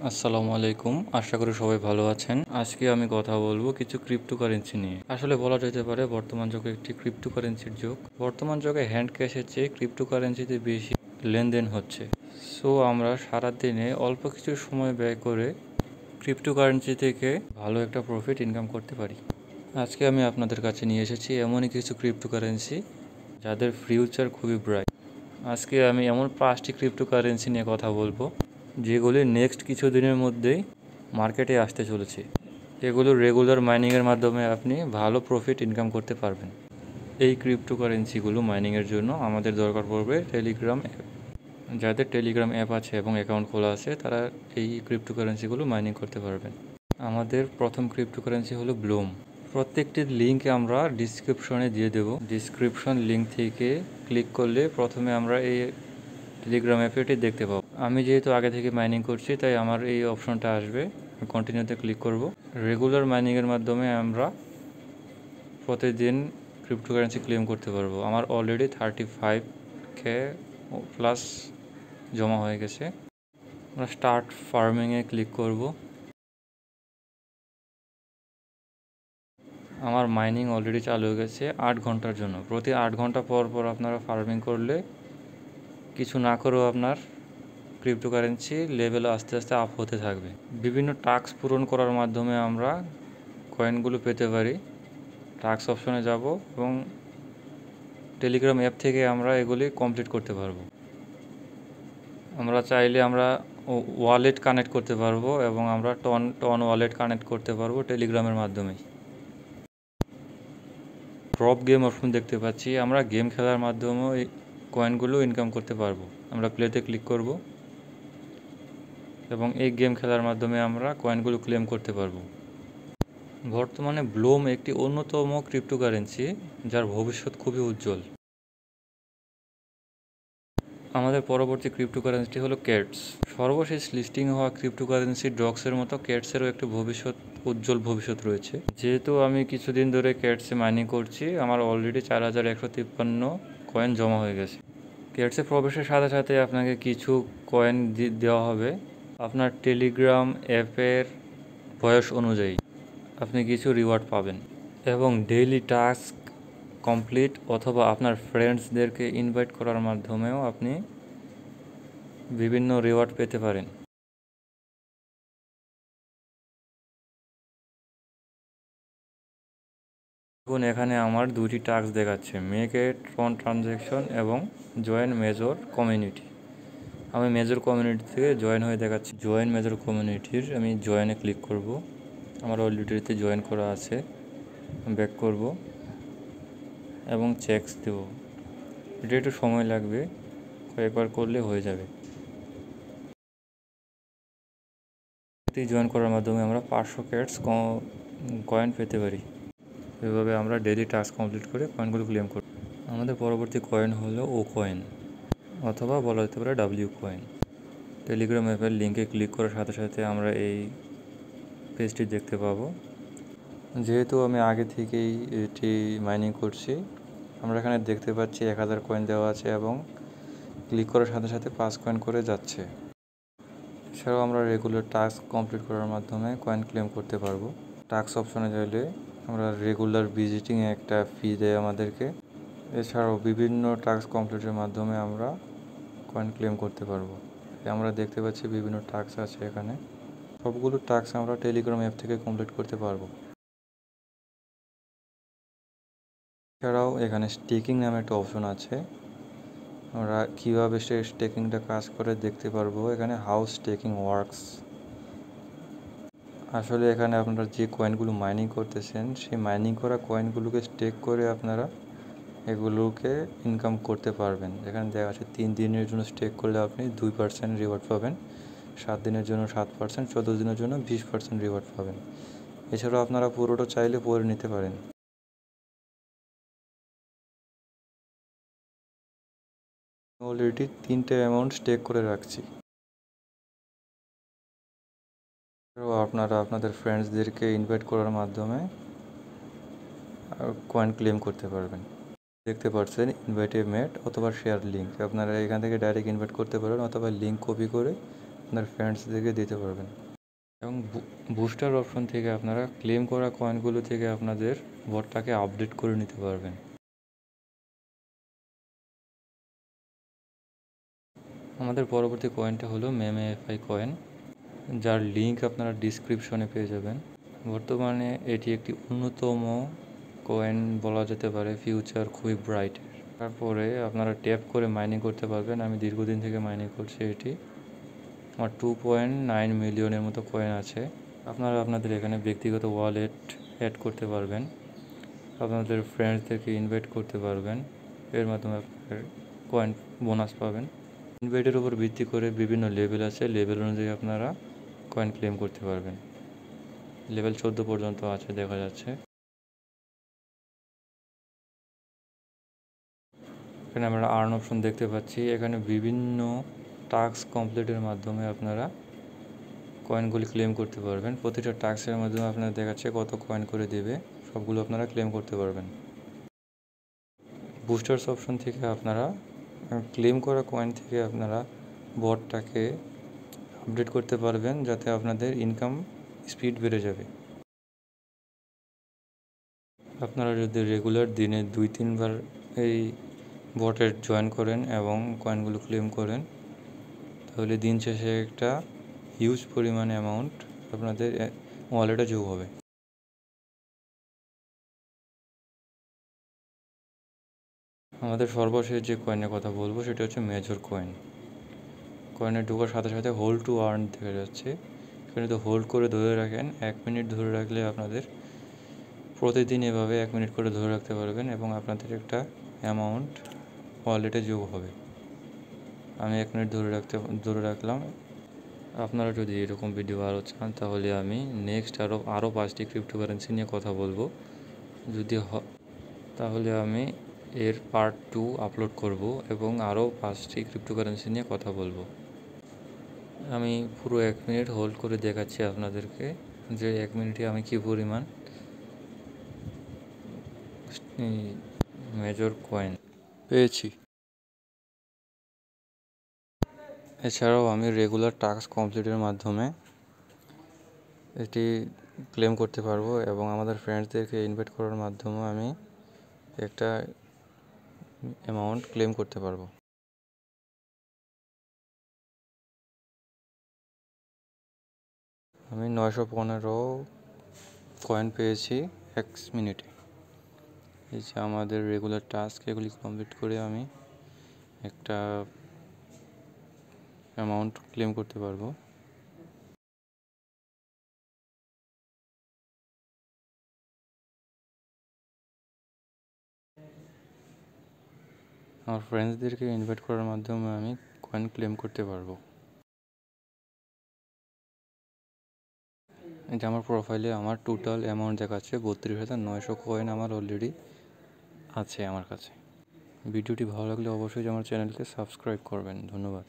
আসসালামু আলাইকুম, আশা করি সবাই ভালো আছেন। আজকে আমি কথা বলবো কিছু ক্রিপ্টোকারেন্সি নিয়ে। আসলে বলা যেতে পারে বর্তমান যুগে একটি ক্রিপ্টোকারেন্সির যুগ। বর্তমান যুগে হ্যান্ড ক্যাশের চেয়ে ক্রিপ্টোকারেন্সিতে বেশি লেনদেন হচ্ছে। সো আমরা সারাদিনে অল্প কিছু সময় ব্যয় করে ক্রিপ্টোকারেন্সি থেকে ভালো একটা প্রফিট ইনকাম করতে পারি। আজকে আমি আপনাদের কাছে নিয়ে এসেছি এমনই কিছু ক্রিপ্টোকারেন্সি যাদের ফিউচার খুবই ব্রাইট। আজকে আমি এমন 5টি ক্রিপ্টোকারেন্সি নিয়ে কথা বলবো যেগুলি নেক্সট কিছু দিনের মধ্যেই মার্কেটে আসতে চলেছে। এগুলো রেগুলার মাইনিংয়ের মাধ্যমে আপনি ভালো প্রফিট ইনকাম করতে পারবেন। এই ক্রিপ্টোকারেন্সিগুলো মাইনিংয়ের জন্য আমাদের দরকার পড়বে টেলিগ্রাম অ্যাপ। যাদের টেলিগ্রাম অ্যাপ আছে এবং অ্যাকাউন্ট খোলা আছে তারা এই ক্রিপ্টোকারেন্সিগুলো মাইনিং করতে পারবেন। আমাদের প্রথম ক্রিপ্টোকারেন্সি হলো ব্লুম। প্রত্যেকটির লিঙ্ক আমরা ডিসক্রিপশনে দিয়ে দেব। ডিসক্রিপশন লিঙ্ক থেকে ক্লিক করলে প্রথমে আমরা এই টেলিগ্রাম অ্যাপটি দেখতে পাবো। আমি যেহেতু আগে থেকে মাইনিং করছি তাই আমার এই অপশনটা আসবে। কন্টিনিউতে ক্লিক করব। রেগুলার মাইনিংয়ের মাধ্যমে আমরা প্রতিদিন ক্রিপ্টোকারেন্সি ক্লেম করতে পারবো। আমার অলরেডি 35K প্লাস জমা হয়ে গেছে। আমরা স্টার্ট ফার্মিংয়ে ক্লিক করব। আমার মাইনিং অলরেডি চালু হয়ে গেছে 8 ঘন্টার জন্য। প্রতি 8 ঘন্টা পর পর আপনারা ফার্মিং করলে কিছু না করেও আপনার ক্রিপ্টোকারেন্সি লেভেল আস্তে আস্তে আপ হতে থাকবে। বিভিন্ন টাস্ক পূরণ করার মাধ্যমে আমরা কয়েনগুলো পেতে পারি। টাস্ক অপশনে যাব এবং টেলিগ্রাম অ্যাপ থেকে আমরা এগুলি কমপ্লিট করতে পারবো। আমরা চাইলে আমরা ওয়ালেট কানেক্ট করতে পারবো এবং আমরা টন ওয়ালেট কানেক্ট করতে পারবো টেলিগ্রামের মাধ্যমে। ড্রপ গেম অপশন দেখতে পাচ্ছি, আমরা গেম খেলার মাধ্যমেও এই কয়েনগুলো ইনকাম করতে পারবো। আমরা প্লেতে ক্লিক করব এবং এই গেম খেলার মাধ্যমে আমরা কয়েনগুলো ক্লেম করতে পারবো। বর্তমানে ব্লুম একটি অন্যতম ক্রিপ্টোকারেন্সি যার ভবিষ্যৎ খুবই উজ্জ্বল। আমাদের পরবর্তী ক্রিপ্টোকারেন্সিটি হলো ক্যাটস। সর্বশেষ লিস্টিং হওয়া ক্রিপ্টোকারেন্সি ডক্সের মতো ক্যাটসেরও একটি উজ্জ্বল ভবিষ্যৎ রয়েছে। যেহেতু আমি কিছুদিন ধরে ক্যাটসে মাইনিং করছি, আমার অলরেডি 4153 কয়েন জমা হয়ে গেছে। ক্যাটসে প্রবেশের সাথে সাথে আপনাকে কিছু কয়েন দেওয়া হবে। আপনার টেলিগ্রাম অ্যাপের বয়স অনুযায়ী আপনি কিছু রিওয়ার্ড পাবেন এবং ডেইলি টাস্ক কমপ্লিট অথবা আপনার ফ্রেন্ডসদেরকে ইনভাইট করার মাধ্যমেও আপনি বিভিন্ন রিওয়ার্ড পেতে পারেন। দেখুন এখানে আমার দুটি টাস্ক দেখাচ্ছে, মেক এ ট্রন ট্রানজ্যাকশন এবং জয়েন মেজর কমিউনিটি। আমি মেজর কমিউনিটি থেকে জয়েন হয়ে দেখাচ্ছি। জয়েন মেজর কমিউনিটির আমি জয়েনে ক্লিক করব। আমার অলরেডিতে জয়েন করা আছে। ব্যাক করব এবং চেকস দেব। এটা একটু সময় লাগবে, কয়েকবার করলে হয়ে যাবে। জয়েন করার মাধ্যমে আমরা 500 ক্যাটস কয়েন পেতে পারি। এভাবে আমরা ডেইলি টাস্ক কমপ্লিট করে কয়েনগুলো ক্লেম করি। আমাদের পরবর্তী কয়েন হলো ও কয়েন অথবা বলা যেতে পারে ডাব্লিউ কয়েন। টেলিগ্রাম অ্যাপের লিঙ্কে ক্লিক করার সাথে সাথে আমরা এই পেজটি দেখতে পাবো। যেহেতু আমি আগে থেকেই এটি মাইনিং করছি, আমরা এখানে দেখতে পাচ্ছি 1000 কয়েন দেওয়া আছে এবং ক্লিক করার সাথে সাথে 5 কয়েন করে যাচ্ছে। এছাড়াও আমরা রেগুলার টাস্ক কমপ্লিট করার মাধ্যমে কয়েন ক্লেম করতে পারবো। টাস্ক অপশনে গেলে আমরা রেগুলার ভিজিটিংয়ে একটা ফি দেয় আমাদেরকে। এছাড়াও বিভিন্ন টাস্ক কমপ্লিটের মাধ্যমে আমরা কয়েন ক্লেম করতে পারবো। আমরা দেখতে পাচ্ছি বিভিন্ন টাস্ক আছে এখানে। সবগুলো টাস্ক আমরা টেলিগ্রাম অ্যাপ থেকে কমপ্লিট করতে পারবো। এছাড়াও এখানে স্টেকিং নামে একটা অপশন আছে। আমরা কীভাবে স্টেকিংটা কাজ করে দেখতে পারবো। এখানে হাউ স্টেকিং ওয়ার্কস। আসলে এখানে আপনারা যে কয়েনগুলো মাইনিং করতেছেন সেই মাইনিং করা কয়েনগুলোকে স্টেক করে আপনারা এগুলোকে ইনকাম করতে পারবেন। এখানে দেখা আছে 3 দিনের জন্য স্টেক করলে আপনি 2% রিওয়ার্ড পাবেন, 7 দিনের জন্য 7%, 14 দিনের জন্য 20% রিওয়ার্ড পাবেন। এছাড়াও আপনারা পুরোটা চাইলে পরে নিতে পারেন। অলরেডি 3টে অ্যামাউন্ট স্টেক করে রাখছি। আপনারা আপনাদের ফ্রেন্ডসদেরকে ইনভাইট করার মাধ্যমে কয়েন ক্লেম করতে পারবেন। দেখতে পাচ্ছেন ইনভাইটে মেট অথবা শেয়ার লিঙ্ক। আপনারা এখান থেকে ডাইরেক্ট ইনভাইট করতে পারেন অথবা লিঙ্ক কপি করে আপনার ফ্রেন্ডসদেরকে দিতে পারবেন। এবং বুস্টার অপশন থেকে আপনারা ক্লেম করা কয়েনগুলো থেকে আপনাদের বটটাকে আপডেট করে নিতে পারবেন। আমাদের পরবর্তী কয়েনটা হলো মেমএফআই কয়েন, যার লিঙ্ক আপনারা ডিসক্রিপশনে পেয়ে যাবেন। বর্তমানে এটি একটি অন্যতম কয়েন বলা যেতে পারে, ফিউচার খুবই ব্রাইট। তারপরে আপনারা ট্যাপ করে মাইনিং করতে পারবেন। আমি দীর্ঘদিন থেকে মাইনিং করছি এটি। আমার 2.9 মিলিয়নের মতো কয়েন আছে। আপনারা আপনাদের এখানে ব্যক্তিগত ওয়ালেট অ্যাড করতে পারবেন, আপনাদের ফ্রেন্ডসদেরকে ইনভাইট করতে পারবেন, এর মাধ্যমে আপনার কয়েন বোনাস পাবেন। ইনভাইটের উপর ভিত্তি করে বিভিন্ন লেভেল আছে, লেভেল অনুযায়ী আপনারা কয়েন ক্লেম করতে পারবেন। লেভেল 14 পর্যন্ত আছে দেখা যাচ্ছে। এখানে আমরা আর্ন অপশন দেখতে পাচ্ছি। এখানে বিভিন্ন টাস্ক কমপ্লিটের মাধ্যমে আপনারা কয়েনগুলি ক্লেম করতে পারবেন। প্রতিটা টাস্কের মাধ্যমে আপনারা দেখাচ্ছে কত কয়েন করে দেবে, সবগুলো আপনারা ক্লেম করতে পারবেন। বুস্টার্স অপশন থেকে আপনারা ক্লেম করা কয়েন থেকে আপনারা বটটাকে আপডেট করতে পারবেন, যাতে আপনাদের ইনকাম স্পিড বেড়ে যাবে। আপনারা যদি রেগুলার দিনে 2-3 বার এই বটে জয়েন করেন এবং কয়েনগুলো ক্লেম করেন, তাহলে দিন শেষে একটা হিউজ পরিমাণ অ্যামাউন্ট আপনাদের ওয়ালেটে যোগ হবে। আমাদের সর্বশেষ যে কয়েনের কথা বলবো সেটা হচ্ছে মেজর কয়েন। কয়েনে ঢোকার সাথে সাথে হোল্ড টু আর্ন দেখা যাচ্ছে। সেখানে তো হোল্ড করে ধরে রাখেন, 1 মিনিট ধরে রাখলে আপনাদের প্রতিদিন এভাবে 1 মিনিট করে ধরে রাখতে পারবেন এবং আপনাদের একটা অ্যামাউন্ট ওয়ালেটে যোগ হবে। আমি 1 মিনিট ধরে রাখলাম। আপনারা যদি এরকম ভিডিও আরও চান তাহলে আমি নেক্সট আরও 5টি ক্রিপ্টোকারেন্সি নিয়ে কথা বলবো। যদি তাহলে আমি এর পার্ট 2 আপলোড করব এবং আরও 5টি ক্রিপ্টোকারেন্সি নিয়ে কথা বলবো। আমি পুরো 1 মিনিট হোল্ড করে দেখাচ্ছি আপনাদেরকে যে 1 মিনিটে আমি কী পরিমাণ মেজর কয়েন পেয়েছি। এছাড়াও আমি রেগুলার টাস্ক কমপ্লিটের মাধ্যমে এটি ক্লেম করতে পারবো এবং আমাদের ফ্রেন্ডসদেরকে ইনভাইট করার মাধ্যমে আমি একটা অ্যামাউন্ট ক্লেম করতে পারবো। আমি 915 কয়েন পেয়েছি 1 মিনিটে। এই যে আমাদের রেগুলার টাস্ক, এগুলি কমপ্লিট করে আমি একটা অ্যামাউন্ট ক্লেম করতে পারবো। আমার ফ্রেন্ডসদেরকে ইনভাইট করার মাধ্যমে আমি কয়েন ক্লেম করতে পারবো। এটা আমার প্রোফাইলে আমার টোটাল অ্যামাউন্ট দেখাচ্ছে 32,900 কয়েন আমার অলরেডি আছে আমার কাছে। ভিডিওটি ভালো লাগলে অবশ্যই আমার চ্যানেলকে সাবস্ক্রাইব করবেন। ধন্যবাদ।